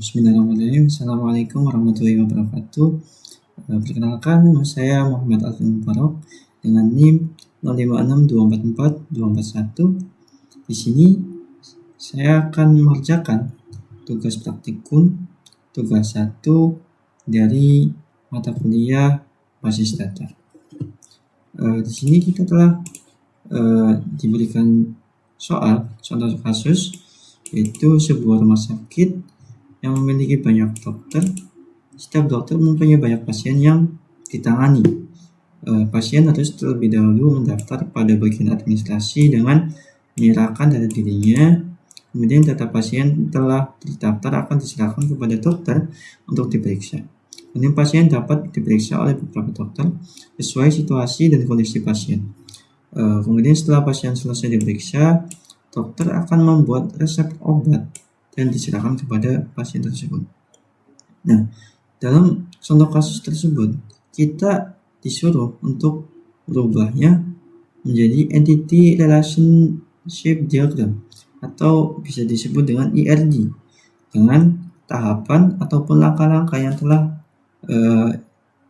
Bismillahirrahmanirrahim. Assalamualaikum warahmatullahi wabarakatuh. Perkenalkan, nama saya Muhammad Alvin Mubarok dengan NIM 0562442241. Di sini saya akan mengerjakan tugas praktikum tugas 1 dari mata kuliah basis data. Di sini kita telah diberikan soal contoh kasus, yaitu sebuah rumah sakit yang memiliki banyak dokter. Setiap dokter mempunyai banyak pasien yang ditangani. Pasien harus terlebih dahulu mendaftar pada bagian administrasi dengan menyerahkan data dirinya. Kemudian data pasien telah terdaftar akan diserahkan kepada dokter untuk diperiksa. Kemudian pasien dapat diperiksa oleh beberapa dokter sesuai situasi dan kondisi pasien. Kemudian setelah pasien selesai diperiksa, dokter akan membuat resep obat dan diserahkan kepada pasien tersebut. Nah, dalam contoh kasus tersebut, kita disuruh untuk merubahnya menjadi Entity Relationship Diagram atau bisa disebut dengan ERD dengan tahapan ataupun langkah-langkah yang telah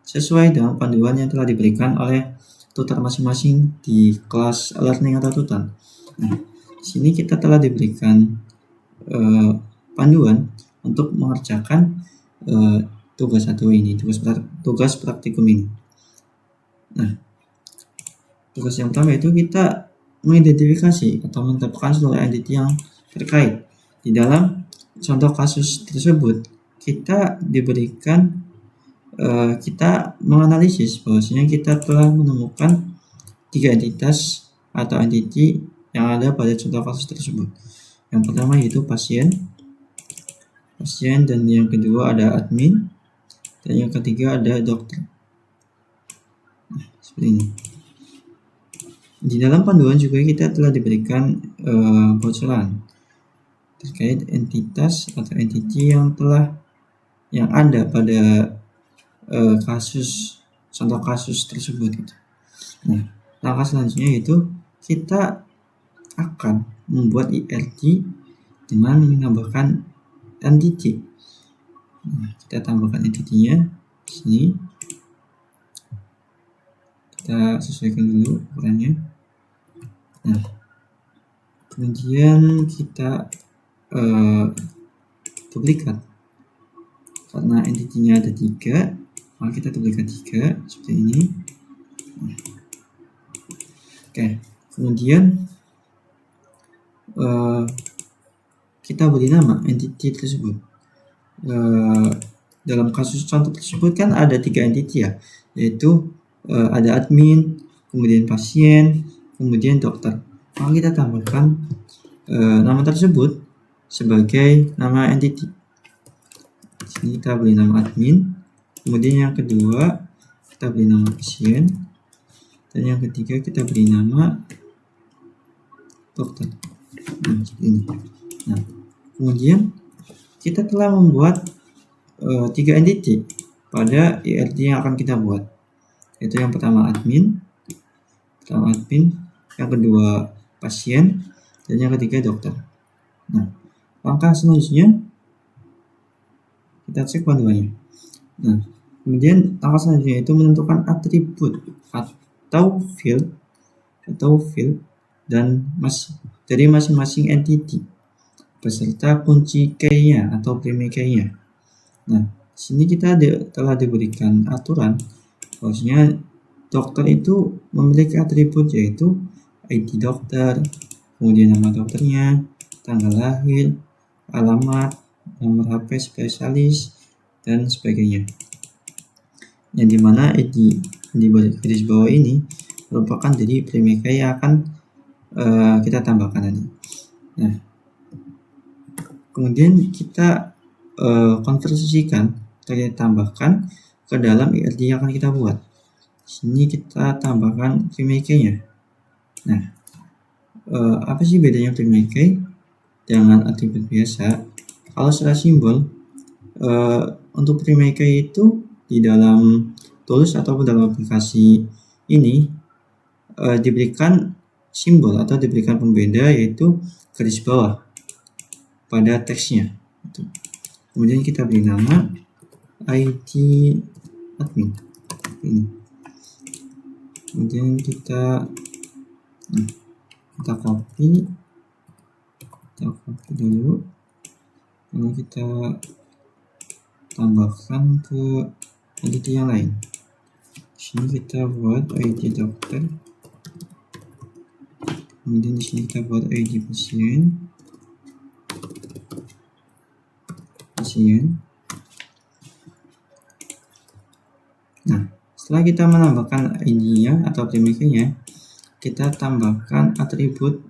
sesuai dengan panduan yang telah diberikan oleh tutor masing-masing di kelas learning atau tutor. Nah, di sini kita telah diberikan panduan untuk mengerjakan tugas satu ini, tugas praktikum ini. Nah, tugas yang pertama itu kita mengidentifikasi atau menetapkan seluruh entity yang terkait. Di dalam contoh kasus tersebut, kita diberikan kita menganalisis bahwasanya kita telah menemukan 3 entitas atau entity yang ada pada contoh kasus tersebut. Yang pertama yaitu pasien, dan yang kedua ada admin, dan yang ketiga ada dokter. Nah, seperti ini. Di dalam panduan juga kita telah diberikan bocoran terkait entitas atau entity yang ada pada contoh kasus tersebut. Nah, langkah selanjutnya yaitu kita akan membuat ERD dengan menambahkan entity. Nah, kita tambahkan entity-nya di sini. Kita sesuaikan dulu ukurannya. Nah, kemudian kita duplikat. Karena entity-nya ada 3, maka kita duplikat 3 seperti ini. Nah. Oke, kemudian kita beri nama entity tersebut. Dalam kasus contoh tersebut kan ada 3 entity ya, yaitu ada admin, kemudian pasien, kemudian dokter. Maka kita tambahkan nama tersebut sebagai nama entity. Di sini kita beri nama admin, kemudian yang kedua kita beri nama pasien, dan yang ketiga kita beri nama dokter. Nah, seperti ini. Nah, kemudian kita telah membuat 3 entity pada ERD yang akan kita buat, yaitu yang pertama admin, yang kedua pasien, dan yang ketiga dokter. Nah, langkah selanjutnya kita cek panduannya. Nah, kemudian langkah selanjutnya itu menentukan atribut atau field dan dari masing-masing entity beserta kunci key-nya atau primary key-nya. Nah, di sini kita telah diberikan aturan bahwasanya dokter itu memiliki atribut yaitu ID dokter, kemudian nama dokternya, tanggal lahir, alamat, nomor HP spesialis, dan sebagainya. Yang dimana ID di garis bawah ini merupakan dari primary key yang akan kita tambahkan tadi. Nah, kemudian kita konversikan atau kita tambahkan ke dalam ERD yang akan kita buat. Di sini kita tambahkan primary key-nya. Nah, apa sih bedanya primary key dengan atribut biasa? Kalau secara simbol, untuk primary key itu di dalam tools ataupun dalam aplikasi ini diberikan simbol atau diberikan pembeda yaitu garis bawah pada teksnya. Kemudian kita beri nama ID admin ini. Kemudian kita copy dulu, lalu kita tambahkan ke entity yang lain. Di sini kita buat ID dokter, kemudian di sini kita buat ID pasien. Nah, setelah kita menambahkan ID-nya atau predikat-nya, kita tambahkan atribut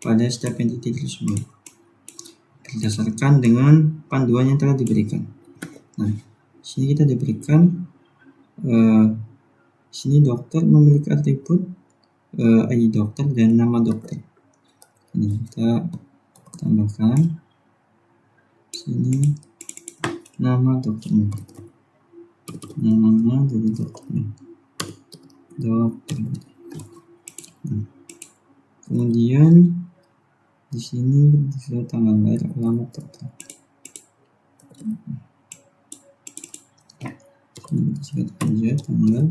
pada setiap entity tersebut berdasarkan dengan panduan yang telah diberikan. Nah, di sini kita diberikan sini dokter memiliki atribut ID dokter dan nama dokter. Ini kita tambahkan sini nama dokternya, nama dari dokternya, dokter. Nah, kemudian di sini bisa tanggal lahir, alamat dokter. Ini kita sikat aja tanggal,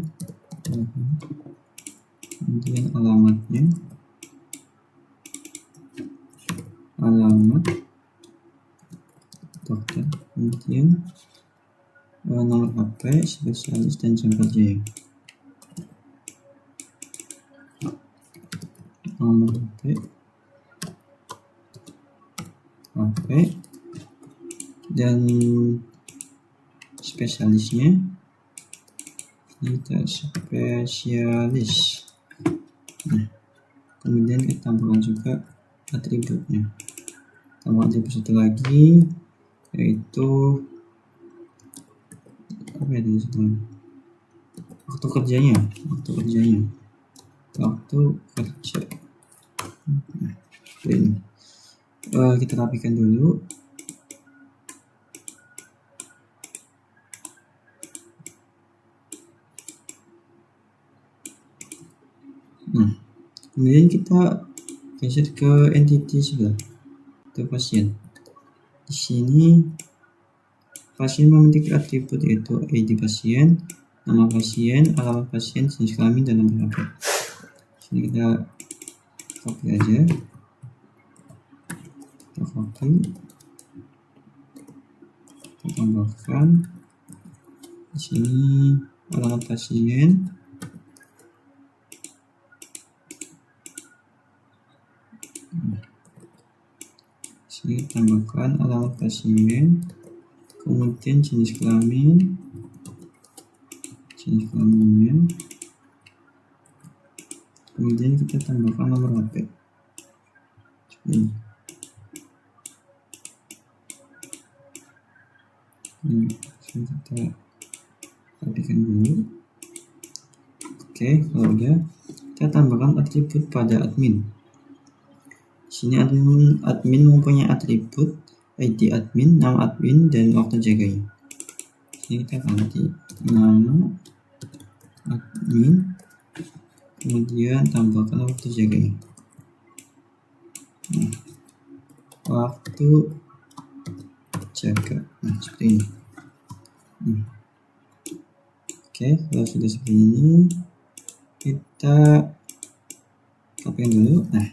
kemudian alamatnya, alamat dokter, kemudian nomor HP, spesialis, dan jam kerja. Nomor HP dan spesialisnya, kita spesialis. Nah, kemudian kita tambahkan juga atributnya. Tambah atribut satu lagi, yaitu apa ya di situ? Waktu kerja. Nah, ini kita rapikan dulu. Nah, kemudian kita geser ke entity sebelah, ke pasien. Di sini pasien memiliki atribut yaitu ID pasien, nama pasien, alamat pasien, jenis kelamin, dan nomor HP. Sini kita copy aja, kita tambahkan di sini alamat pasien, sini tambahkan alamat pasien, kemudian jenis kelaminnya, kemudian kita tambahkan nomor HP. Ini kita rapikan dulu. Oke, kalau udah, kita tambahkan atribut pada admin. Di sini admin mempunyai atribut ID admin, nama admin, dan waktu jaganya. Sini kita ganti nama admin, kemudian tambahkan waktu jaganya. Nah, waktu jaga. Nah, seperti ini. Oke, kalau sudah seperti ini, kita copy dulu. Nah,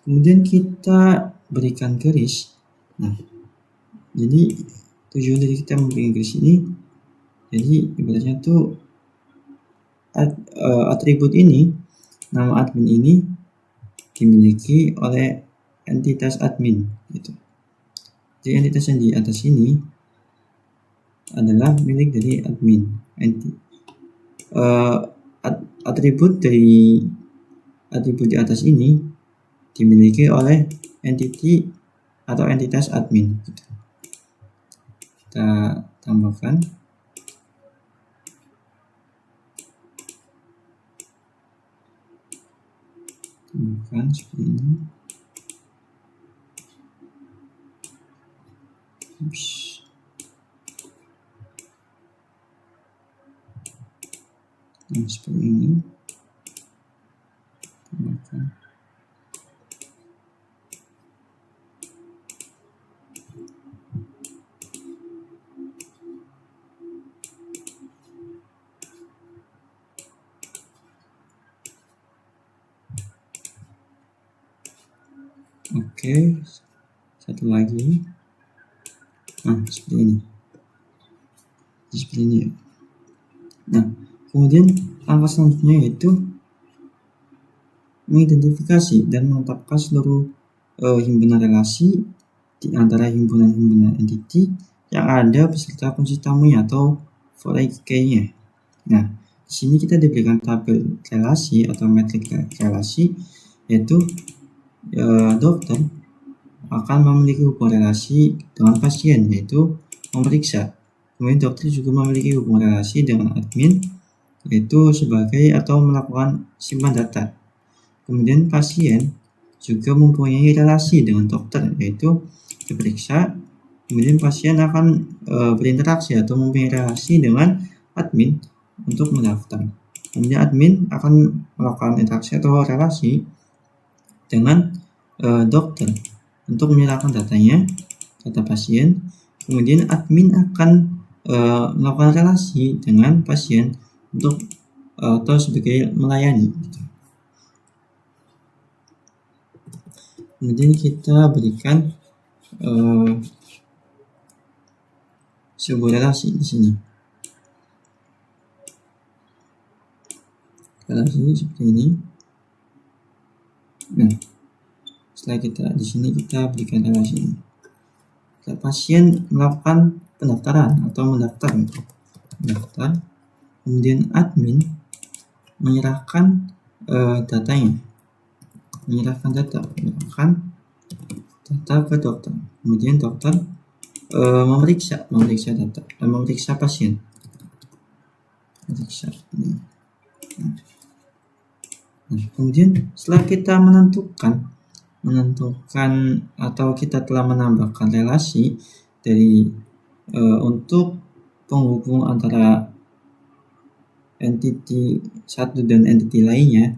kemudian kita berikan garis. Nah, jadi tujuan dari kita memberikan garis ini, jadi ibaratnya tuh atribut ini, nama admin ini dimiliki oleh entitas admin gitu. Jadi entitas yang di atas ini adalah milik dari admin. Atribut di atas ini dimiliki oleh entity atau entitas admin gitu. Kita tambahkan seperti ini. Nah, seperti ini. Tambahkan. Oke, satu lagi. Nah, seperti ini ya. Nah, kemudian langkah selanjutnya yaitu mengidentifikasi dan menetapkan seluruh himpunan relasi di antara himpunan-himpunan entity yang ada beserta kunci tamunya atau foreign key-nya. Nah, di sini kita diberikan tabel relasi atau metrik relasi, yaitu dokter akan memiliki hubungan relasi dengan pasien, yaitu memeriksa. Kemudian dokter juga memiliki hubungan relasi dengan admin, yaitu sebagai atau melakukan simpan data. Kemudian pasien juga mempunyai relasi dengan dokter, yaitu diperiksa. Kemudian pasien akan berinteraksi atau mempunyai relasi dengan admin untuk mendaftar. Kemudian admin akan melakukan interaksi atau relasi dengan dokter untuk menyerahkan datanya, data pasien. Kemudian admin akan melakukan relasi dengan pasien untuk atau sebagai melayani. Kemudian kita berikan sebuah relasi di sini. Relasi seperti ini. Nah, setelah di sini kita berikan relasi ini. Pasien melakukan pendaftaran atau mendaftar, kemudian admin menyerahkan datanya, menyerahkan data ke dokter. Kemudian dokter memeriksa data, memeriksa pasien. Nah, kemudian setelah kita menentukan atau kita telah menambahkan relasi dari untuk penghubung antara entity satu dan entity lainnya,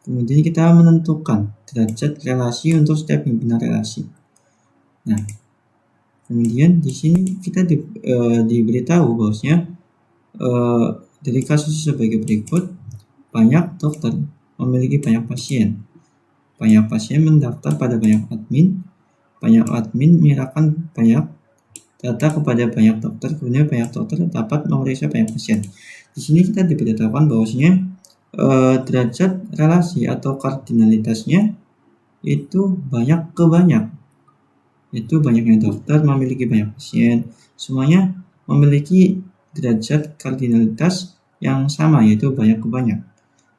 kemudian kita menentukan derajat relasi untuk setiap himpunan relasi. Nah, kemudian di sini kita diberitahu bahwasanya dari kasus sebagai berikut: banyak dokter memiliki banyak pasien. Banyak pasien mendaftar pada banyak admin. Banyak admin menyerahkan banyak data kepada banyak dokter. Kemudian banyak dokter dapat memeriksa banyak pasien. Di sini kita diberitahukan bahwasanya derajat relasi atau kardinalitasnya itu banyak ke banyak. Itu banyaknya dokter memiliki banyak pasien. Semuanya memiliki derajat kardinalitas yang sama, yaitu banyak ke banyak.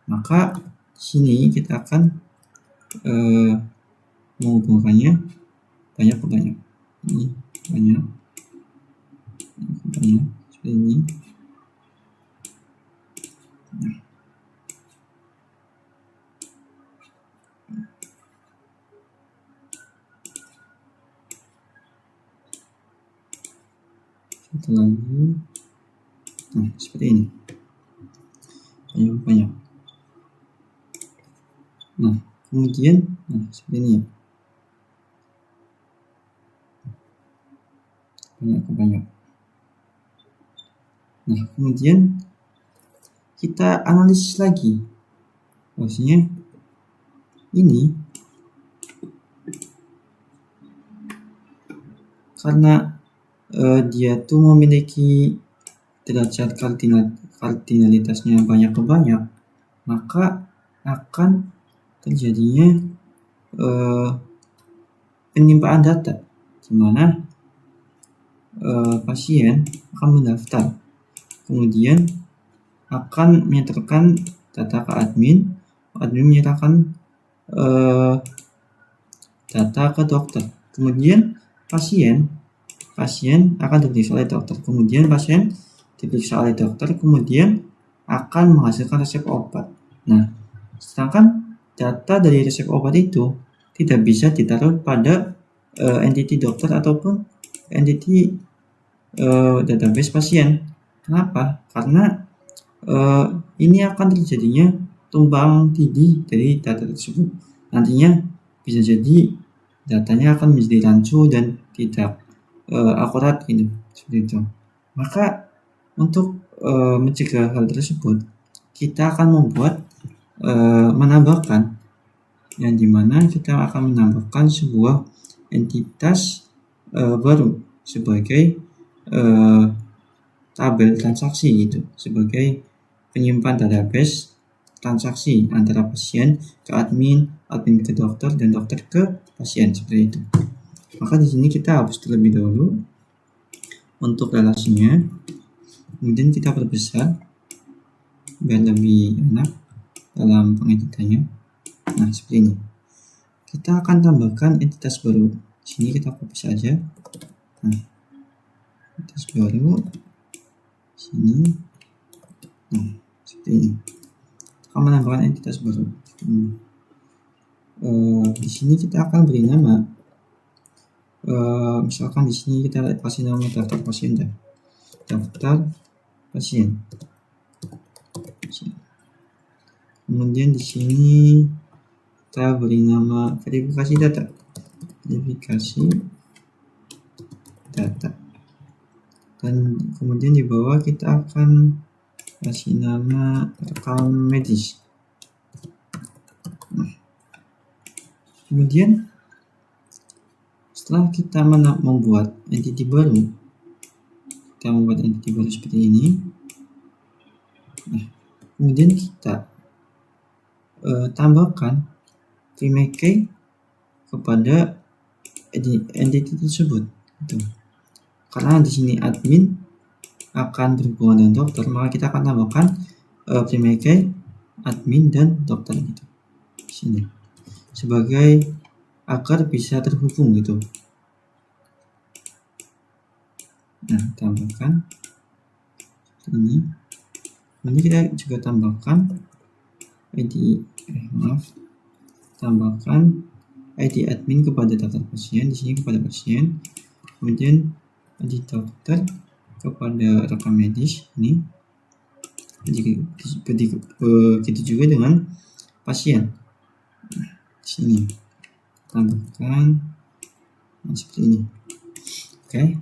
Maka di sini kita akan menghubungkannya banyak ke banyak. Ini banyak seperti ini. Satu lagi. Nah, seperti ini. Banyak. Nah, kemudian seperti ini ya. Banyak. Nah, kemudian kita analisis lagi. Maksudnya ini karena dia tuh memiliki derajat kardinalitasnya banyak ke banyak, maka akan terjadinya penyimpanan data, di mana pasien akan mendaftar, kemudian akan menyerahkan data ke admin menyerahkan data ke dokter, kemudian pasien akan diperiksa oleh dokter, kemudian pasien diperiksa oleh dokter, kemudian akan menghasilkan resep obat. Nah, sedangkan data dari resep obat itu tidak bisa ditaruh pada entity dokter ataupun entity database pasien. Kenapa? Karena ini akan terjadinya tumpang tindih dari data tersebut. Nantinya bisa jadi datanya akan menjadi rancu dan tidak akurat gitu, seperti itu. Maka untuk mencegah hal tersebut, kita akan menambahkan yang dimana kita akan menambahkan sebuah entitas baru sebagai tabel transaksi gitu, sebagai penyimpan database transaksi antara pasien ke admin, admin ke dokter, dan dokter ke pasien, seperti itu. Maka di sini kita hapus terlebih dahulu untuk relasinya, kemudian kita perbesar biar lebih enak dalam pengeditannya. Nah, seperti ini. Kita akan tambahkan entitas baru. Di sini kita copy saja. Nah, entitas baru sini. Nah, seperti ini. Akan menambahkan entitas baru. Di sini kita akan beri nama. Misalkan di sini kita kasih nama daftar pasien, daftar pasien. Kemudian di sini kita beri nama verifikasi data, dan kemudian di bawah kita akan kasih nama rekam medis. Nah, kemudian setelah kita membuat entity baru, seperti ini. Nah, kemudian kita tambahkan primary key kepada entity tersebut. Gitu. Karena di sini admin akan berhubungan dengan dokter, maka kita akan tambahkan primary key admin dan dokter gitu. Di sini sebagai agar bisa terhubung gitu. Nah, tambahkan ini. Kemudian kita juga tambahkan tambahkan ID admin kepada daftar pasien, di sini kepada pasien, kemudian ID dokter kepada rekam medis ini. Begitu juga dengan pasien. Nah, di sini tambahkan seperti ini. Oke.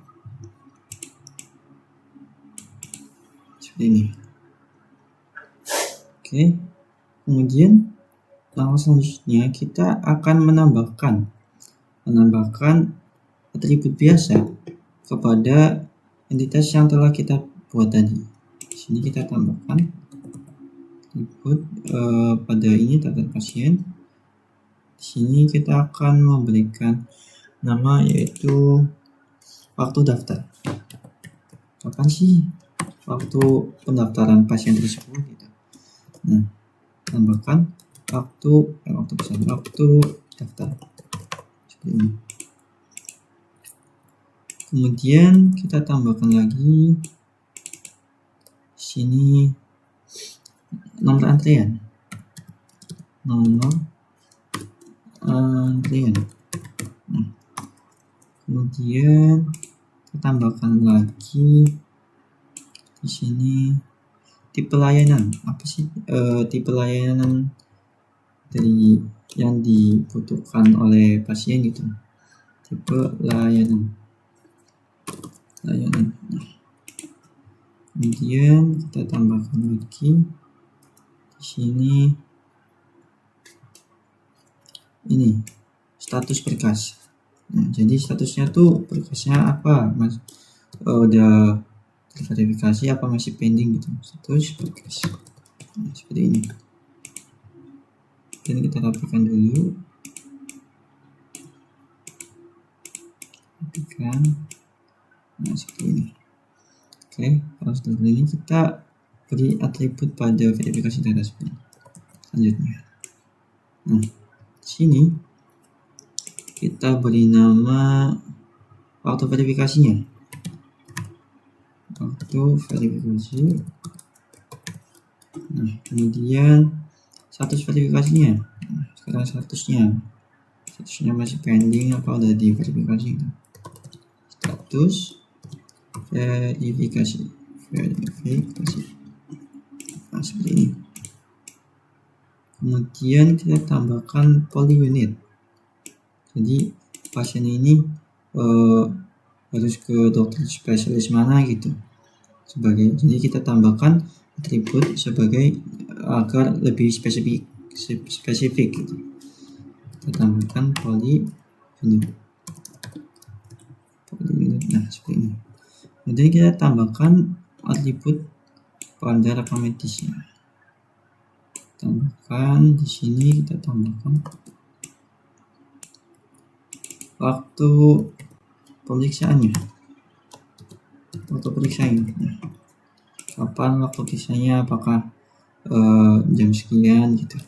Seperti ini. Oke. Kemudian langkah selanjutnya kita akan menambahkan atribut biasa kepada entitas yang telah kita buat tadi. Di sini kita tambahkan atribut pada ini daftar pasien. Di sini kita akan memberikan nama yaitu waktu daftar. Kapan sih waktu pendaftaran pasien tersebut gitu. Nah, tambahkan waktu daftar seperti ini. Kemudian kita tambahkan lagi di sini nomor antrian. Nah, kemudian kita tambahkan lagi di sini tipe layanan. Apa sih tipe layanan dari yang dibutuhkan oleh pasien gitu? Tipe layanan. Nah, kemudian kita tambahkan lagi di sini ini status berkas. Nah, jadi statusnya tuh berkasnya apa, Mas? Udah terverifikasi apa masih pending gitu, status berkas. Nah, seperti ini. Dan kita rapikan dulu. Nah, seperti ini. Oke, kalau sudah ini kita beri atribut pada verifikasi data selanjutnya. Nah, di sini kita beri nama waktu verifikasinya. Nah, kemudian status verifikasinya. Nah, sekarang statusnya masih pending apa udah diverifikasi gitu. Status verifikasi. Nah, seperti ini. Kemudian kita tambahkan poly unit. Jadi pasien ini harus ke dokter spesialis mana gitu. Jadi kita tambahkan atribut sebagai agar lebih spesifik gitu. kita tambahkan polyunit. Nah, seperti ini. Kemudian kita tambahkan atribut pada rekam medisnya. Tambahkan di sini, kita tambahkan waktu pemeriksaannya, waktu periksaan. Nah, kapan waktu periksanya, apakah jam sekian gitu.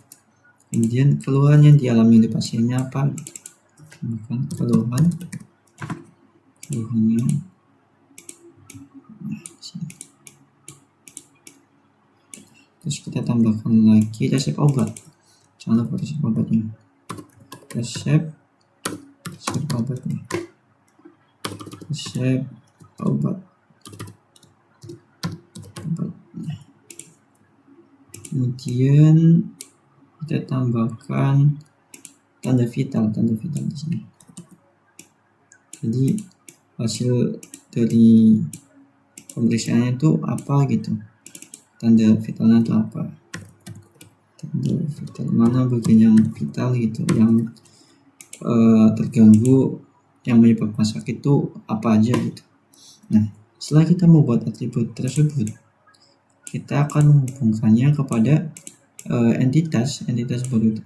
Kemudian keluhan yang dialami oleh pasiennya apa? Tambahkan keluhannya. Terus kita tambahkan lagi resep obat. Jangan lupa resep obatnya. Resep obatnya. Resep obat. Kemudian kita tambahkan tanda vital di sini. Jadi hasil dari pemeriksaannya itu apa gitu. Tanda vitalnya itu apa? Tanda vital mana bagian yang vital gitu, yang terganggu, yang menyebabkan sakit itu apa aja gitu. Nah, setelah kita membuat atribut tersebut, kita akan menghubungkannya kepada entitas baru,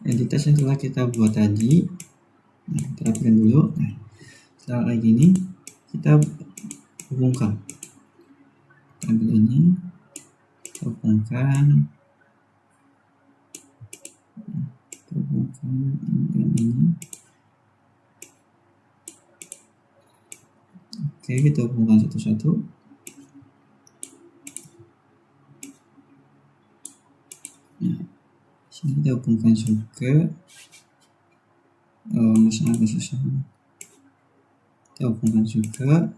entitas yang telah kita buat tadi. Nah, kita rapikan dulu. Nah, setelah kayak gini, kita hubungkan. Ambil ini, hubungkan dengan ini. Oke, kita hubungkan satu-satu. Nah, sini kita hubungkan juga. Kita hubungkan juga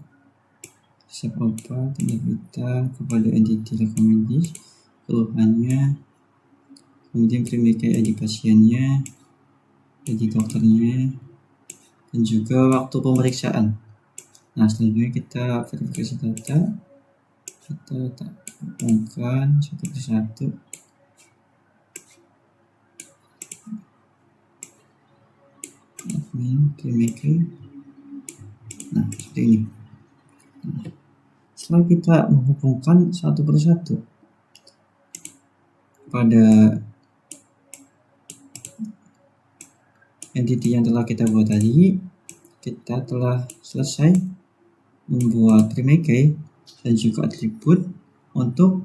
resep obat, tanda vital kepada entity rekam medis, keluhannya, kemudian premakai ID pasiennya, ID dokternya, dan juga waktu pemeriksaan. Nah, selanjutnya kita verifikasi data. Kita hubungkan satu persatu. Admin, premakai. Nah, seperti ini. Nah, setelah kita menghubungkan satu persatu pada entity yang telah kita buat tadi, kita telah selesai membuat premakai dan juga atribut untuk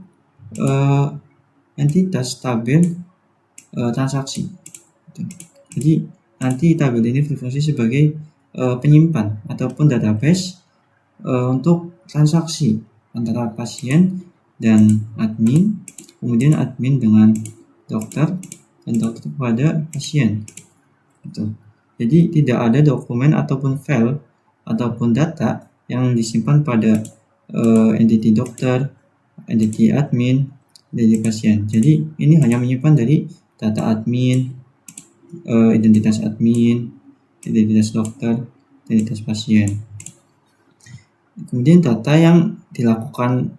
entitas tabel transaksi. Jadi nanti tabel ini berfungsi sebagai penyimpan ataupun database untuk transaksi antara pasien dan admin, kemudian admin dengan dokter, dan dokter kepada pasien. Gitu. Jadi tidak ada dokumen ataupun file ataupun data yang disimpan pada entity dokter, entity admin, entity pasien. Jadi ini hanya menyimpan dari data admin, identitas admin, identitas dokter, identitas pasien. Kemudian data yang dilakukan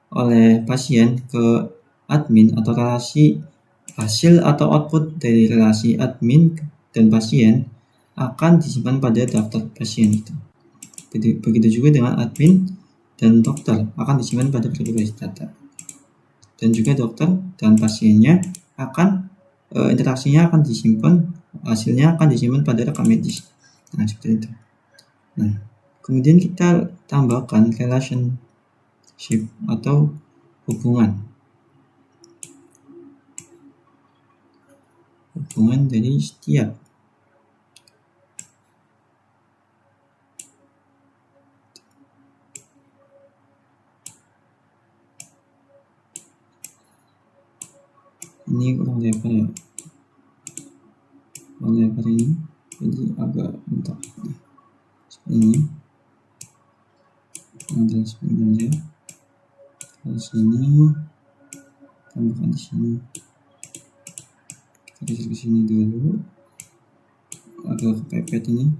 oleh pasien ke admin atau relasi hasil atau output dari relasi admin dan pasien akan disimpan pada daftar pasien itu. Begitu juga dengan admin dan dokter akan disimpan pada database data. Dan juga dokter dan pasiennya akan interaksinya akan disimpan, hasilnya akan disimpan pada rekam medis. Nah, seperti itu. Nah, kemudian kita tambahkan relationship atau hubungan dari setiap ini kurang lebar ya, kurang lebar ini, jadi agak bentar. Nah, seperti ini. Ada seperti ini aja. Kalau sini tambahkan di sini. Kita geser ke sini dulu. Agak kepepet ini.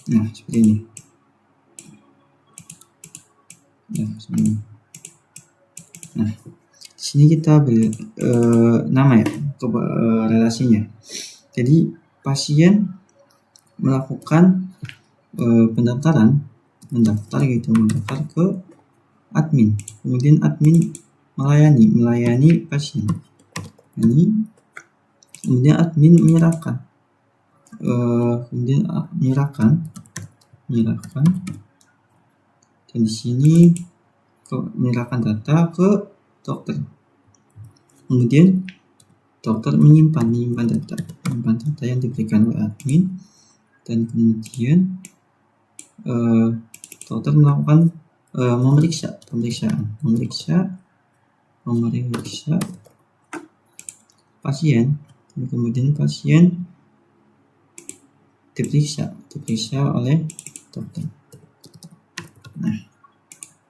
Nah, seperti ini. Ya, seperti ini. Nah, sini kita beri nama ya relasinya. Jadi pasien melakukan mendaftar ke admin, kemudian admin melayani pasien ini, kemudian admin menyerahkan dan di sini menyerahkan data ke dokter, kemudian dokter menyimpan data yang diberikan oleh admin, dan kemudian dokter melakukan memeriksa pasien, dan kemudian pasien diperiksa oleh dokter. Nah,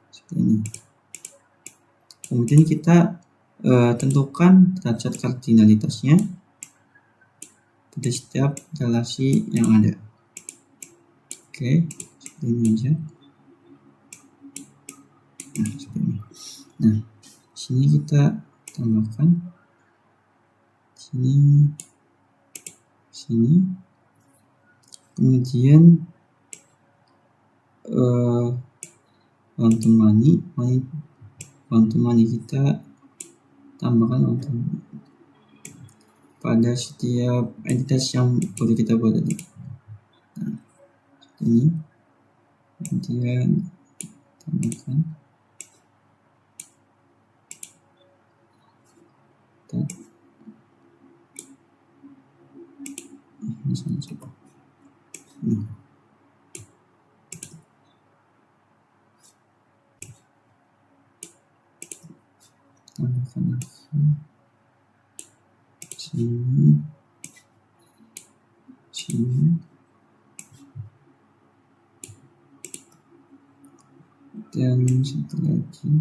seperti ini. Kemudian kita tentukan derajat kardinalitasnya pada setiap relasi yang ada. Oke, seperti ini aja. Nah, seperti ini. Nah, sini kita tambahkan sini, kemudian money kita tambahkan pada setiap entitas yang boleh kita buat tadi. Nah, ini kemudian tambahkan ini saja. Tambahkan sini dan satu lagi.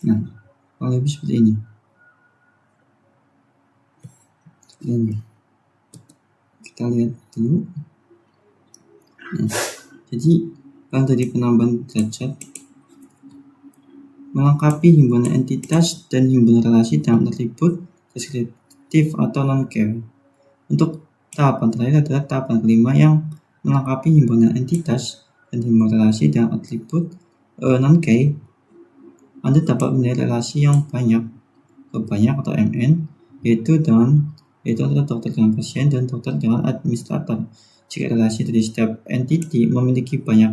Nah, kalau lebih seperti ini. Kita lihat dulu. Nah, jadi kalau tadi penambahan derajat melengkapi himpunan entitas dan himpunan relasi dalam atribut deskriptif atau non-care. Untuk tahapan terakhir adalah tahapan kelima yang melengkapi himpunan entitas dan himpunan relasi dalam atribut non-care. Anda dapat menilai relasi yang banyak atau MN, yaitu antara dokter dengan pasien dan dokter dengan administrator. Jika relasi dari setiap entiti memiliki banyak,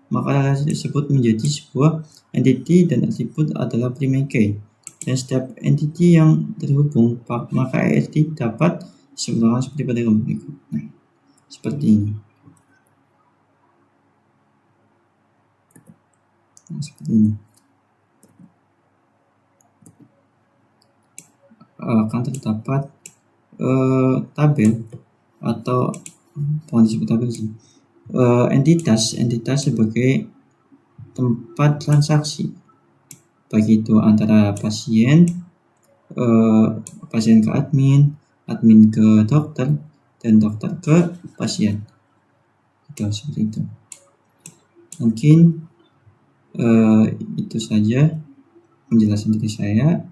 maka relasi tersebut menjadi sebuah entiti dan atribut adalah primary key. Dan setiap entiti yang terhubung, maka entiti dapat disempurnakan seperti pada gambar berikut. Nah, seperti ini. Akan terdapat tabel atau bukan disebut tabel sih, entitas sebagai tempat transaksi, baik itu antara pasien ke admin ke dokter, dan dokter ke pasien. Seperti itu. Mungkin itu saja penjelasan dari saya.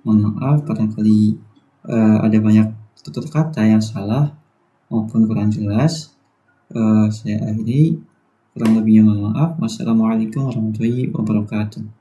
Mohon maaf barangkali ada banyak tutur kata yang salah maupun kurang jelas. Saya akhiri, kurang lebihnya mohon maaf. Wassalamualaikum warahmatullahi wabarakatuh.